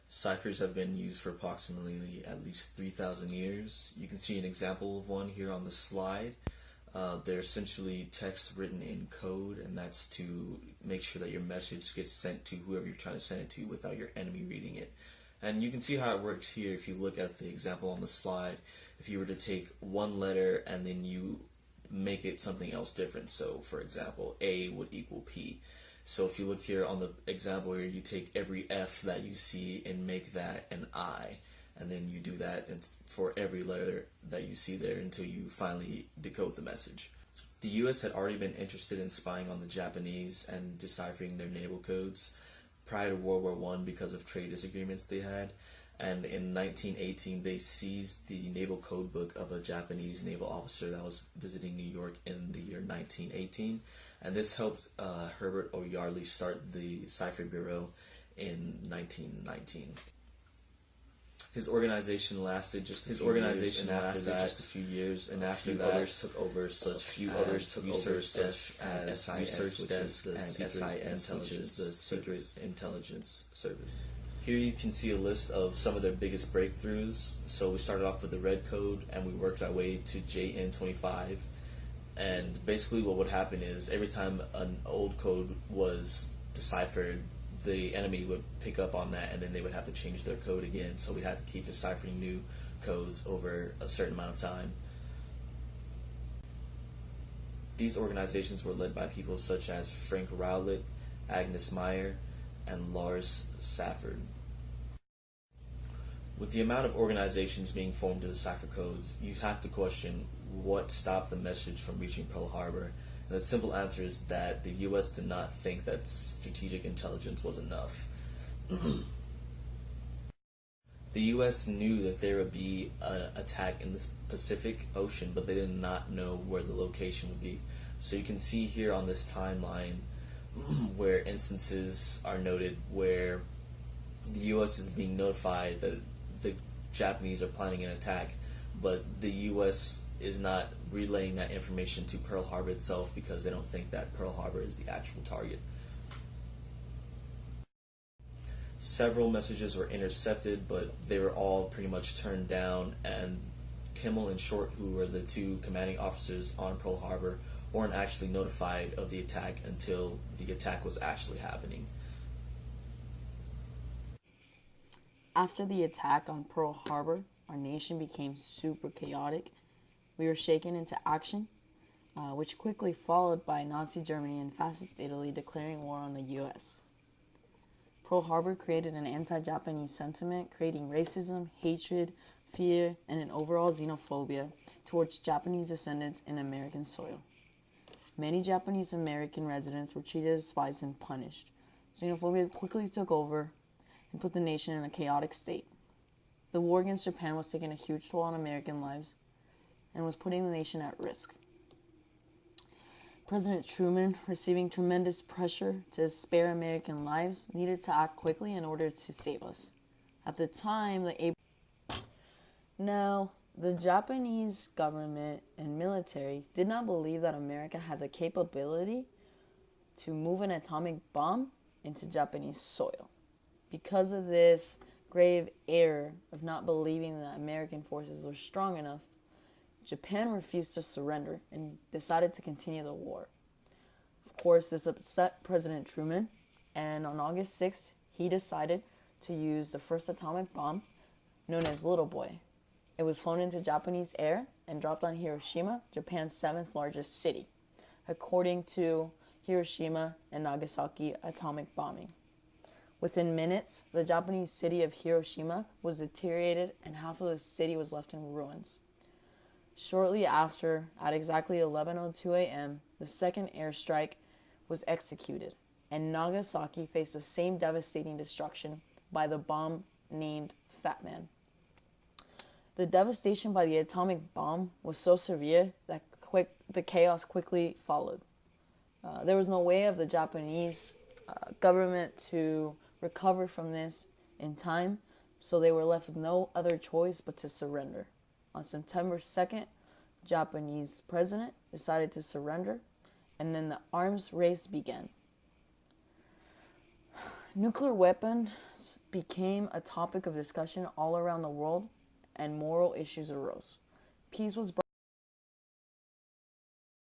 Ciphers have been used for approximately at least 3,000 years. You can see an example of one here on the slide. They're essentially text written in code, and that's to make sure that your message gets sent to whoever you're trying to send it to without your enemy reading it. And you can see how it works here if you look at the example on the slide. If you were to take one letter and then you make it something else different. So, for example, A would equal P. So if you look here on the example here, you take every F that you see and make that an I. And then you do that for every letter that you see there until you finally decode the message. The US had already been interested in spying on the Japanese and deciphering their naval codes prior to World War I because of trade disagreements they had. And in 1918, they seized the naval code book of a Japanese naval officer that was visiting New York in the year 1918. And this helped Herbert O'Yardley start the Cipher Bureau in 1919. His organization lasted just a few years, and after that, others took over, such as Research Desk and SIS, which is the Secret Intelligence Service. Here you can see a list of some of their biggest breakthroughs. So we started off with the red code, and we worked our way to JN25. And basically what would happen is every time an old code was deciphered, the enemy would pick up on that, and then they would have to change their code again. So we'd have to keep deciphering new codes over a certain amount of time. These organizations were led by people such as Frank Rowlett, Agnes Meyer, and Lars Safford. With the amount of organizations being formed to decipher codes, you have to question what stopped the message from reaching Pearl Harbor. And the simple answer is that the U.S. did not think that strategic intelligence was enough. The U.S. knew that there would be an attack in the Pacific Ocean, but they did not know where the location would be. So you can see here on this timeline where instances are noted where the U.S. is being notified that the Japanese are planning an attack, but the U.S. is not relaying that information to Pearl Harbor itself because they don't think that Pearl Harbor is the actual target. Several messages were intercepted, but they were all pretty much turned down, and Kimmel and Short, who were the two commanding officers on Pearl Harbor, weren't actually notified of the attack until the attack was actually happening. After the attack on Pearl Harbor, our nation became super chaotic. We were shaken into action, which quickly followed by Nazi Germany and Fascist Italy declaring war on the U.S. Pearl Harbor created an anti-Japanese sentiment, creating racism, hatred, fear, and an overall xenophobia towards Japanese descendants in American soil. Many Japanese American residents were treated as spies and punished. Xenophobia quickly took over and put the nation in a chaotic state. The war against Japan was taking a huge toll on American lives and was putting the nation at risk. President Truman, receiving tremendous pressure to spare American lives, needed to act quickly in order to save us. At the time, the Japanese government and military did not believe that America had the capability to move an atomic bomb into Japanese soil. Because of this grave error of not believing that American forces were strong enough, Japan refused to surrender and decided to continue the war. Of course, this upset President Truman, and on August 6th, he decided to use the first atomic bomb, known as Little Boy. It was flown into Japanese air and dropped on Hiroshima, Japan's 7th largest city, according to Hiroshima and Nagasaki atomic bombing. Within minutes, the Japanese city of Hiroshima was deteriorated and half of the city was left in ruins. Shortly after, at exactly 11:02 a.m., the second airstrike was executed, and Nagasaki faced the same devastating destruction by the bomb named Fat Man. The devastation by the atomic bomb was so severe that the chaos quickly followed. There was no way of the Japanese government to recover from this in time, so they were left with no other choice but to surrender. On September 2nd, Japanese president decided to surrender, and then the arms race began. Nuclear weapons became a topic of discussion all around the world, and moral issues arose. Peace was brought